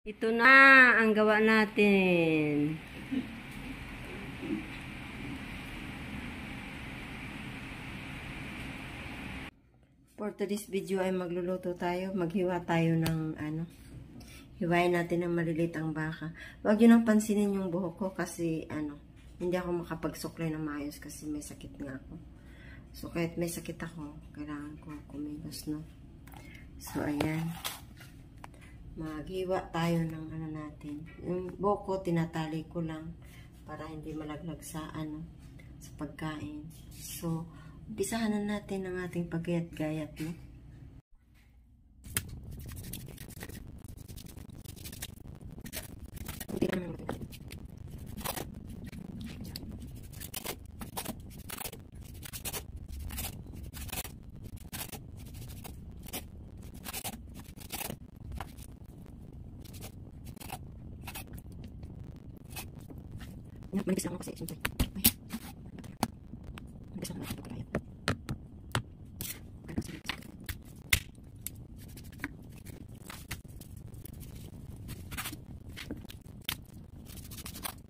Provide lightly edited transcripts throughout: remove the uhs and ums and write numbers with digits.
Ito na ang gawa natin. For today's video ay magluluto tayo. Maghiwa tayo ng hiwain natin ng maliliit ang baka. Huwag yun ang pansinin yung buhok ko kasi hindi ako makapagsuklay ng maayos kasi may sakit nga ako. So kahit may sakit ako, kailangan ko kumilos, no? So ayan. Maghiwa tayo ng natin. Yung buhok ko, tinatali ko lang para hindi malaglag sa sa pagkain. So, umpisahan na natin ang ating paggayat-gayat, no? Manipis lang ako kasi siyempre. Manipis lang ako pagkakaya.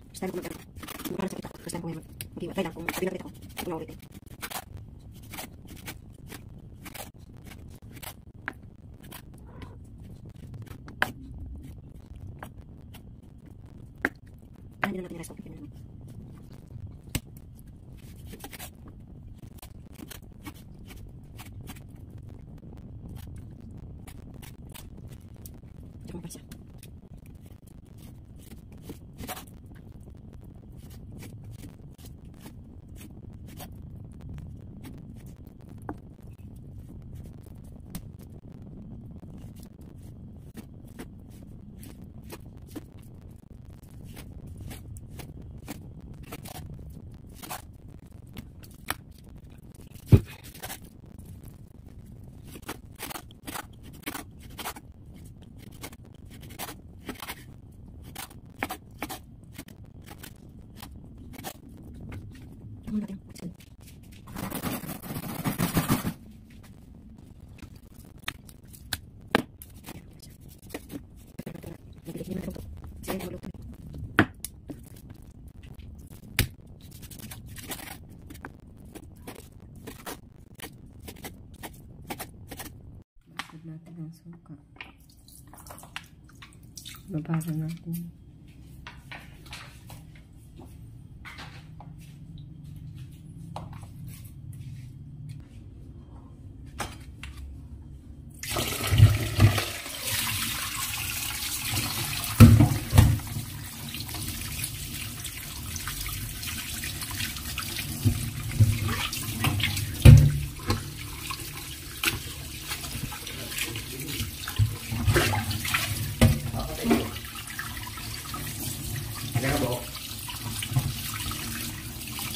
First time ko mag-aral. Mag-aral sa kita. First time ko ngayon mag-iwa. Try lang kung sabi na ulit ako. Hindi ko na ulitin. Hindi na natin yung rest of it. Diyan mo pa siya. Muna natin yung pagsil. Nagiging na ito. Sige, maluto. Bakod natin ang suka. Babasa natin.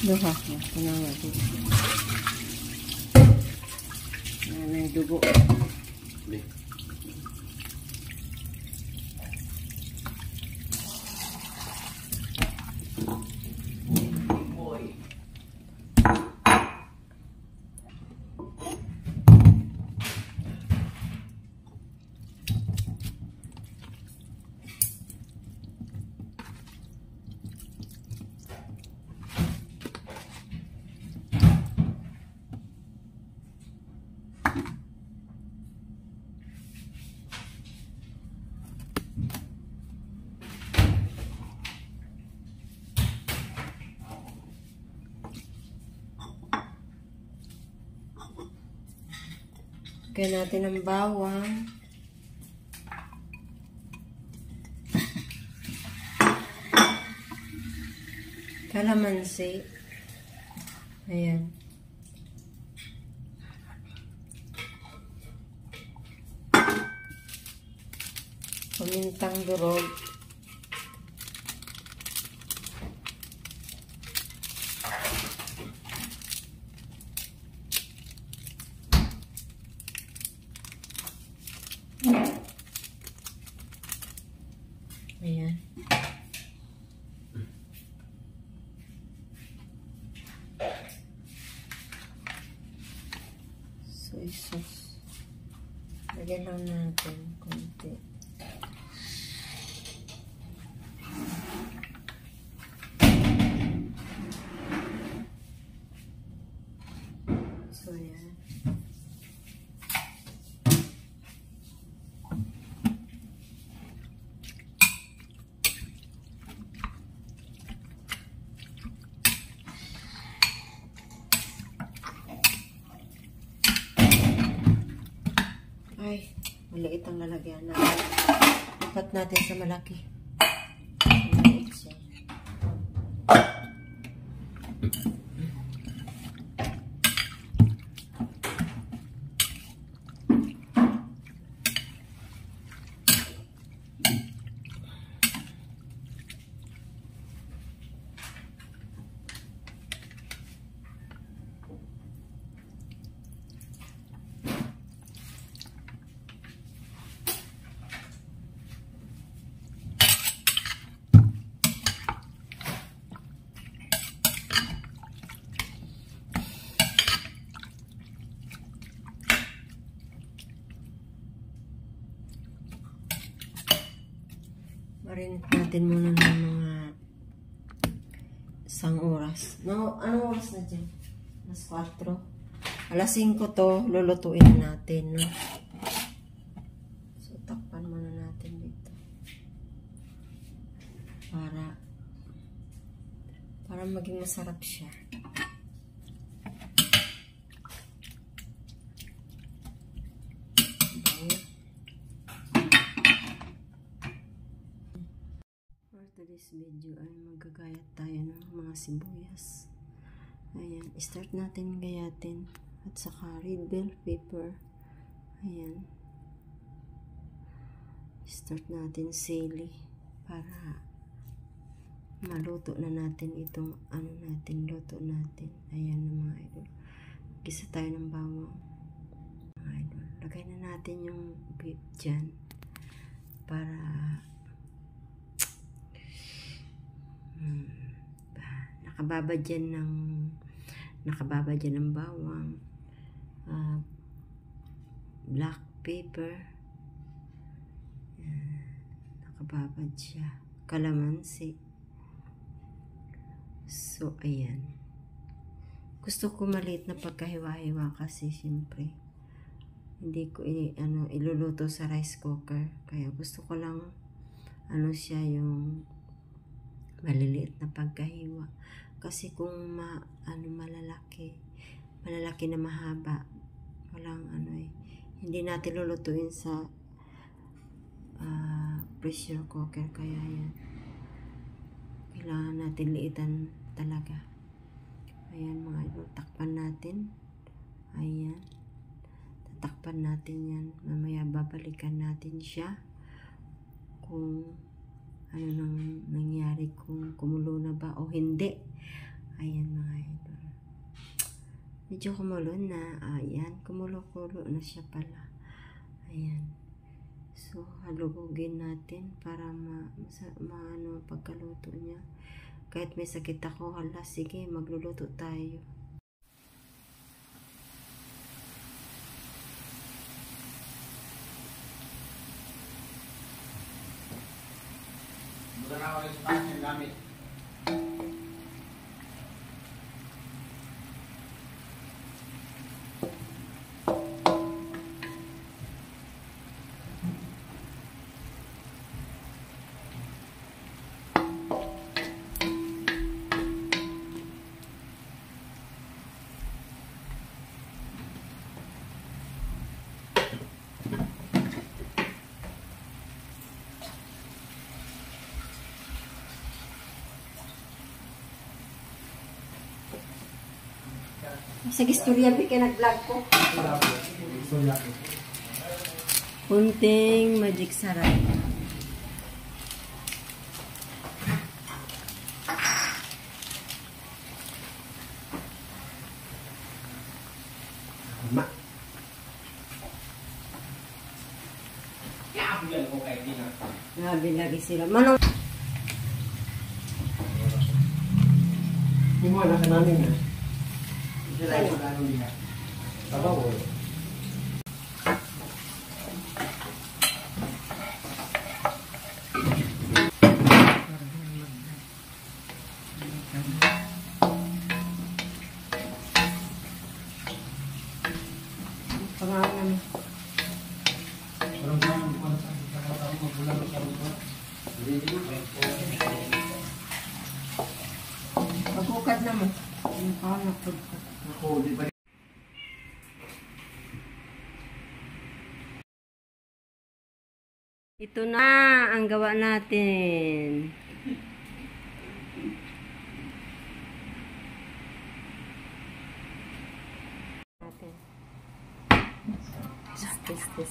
Duha ko. Kunawa dito. Yan ang dugo. Kaya natin ang bawang. Kalamansi. Ayan. Pamintang durog. Ayan. Soy sauce. Lagyan lang natin konti. Maliit ang lalagyan natin. Lipat natin sa malaki. Maliit siya. Marinate natin muna ng mga 1 oras. No, anong oras na dyan? Alas 4. Alas 5 to, lulutuin natin. No? So, takpan muna natin dito. Para maging masarap siya. For today's video ay magagayat tayo ng mga sibuyas. Ayan, start natin gayatin at saka red bell pepper. Ayan, start natin sili para maluto na natin itong luto natin. Ayan na mga idol, gisa tayo ng bawang mga idol. Lagay na natin yung beef dyan para nakababa dyan ng bawang, black pepper, nakababad siya, kalamansi. So ayan, gusto ko maliit na pagkahiwa-hiwa kasi siyempre hindi ko iluluto sa rice cooker, kaya gusto ko lang siya yung maliliit na pagkahiwa. Kasi kung malalaki na mahaba, walang hindi natin lulutuin sa pressure cooker, kaya yan kailangan natin liitan talaga. Ayan mga idol, takpan natin. Ayan, tatakpan natin yan. Mamaya babalikan natin siya kung ano nang nangyari, kung kumulo na ba o hindi. Ayan mga idol, medyo kumulo na. Ayan, kumulo-kulo na siya pala. Ayan, so halugugin natin para pagkaluto niya. Kahit may sakit ako, hala, sige, magluluto tayo. Bukan ako rin sa taas yung gamit. Sa istorya, kaya nag-vlog ko. Kunting magic sarap. Grabe lagi sila. Manong Hindi mo anak ka namin na. Sila yung magkano niya. Tabaw. pangalan. Pagkukad na mo. Yung pangalan. Ako, di ba Ito na ang gawa natin. This.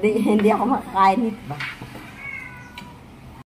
Hindi ako makakain nito ba?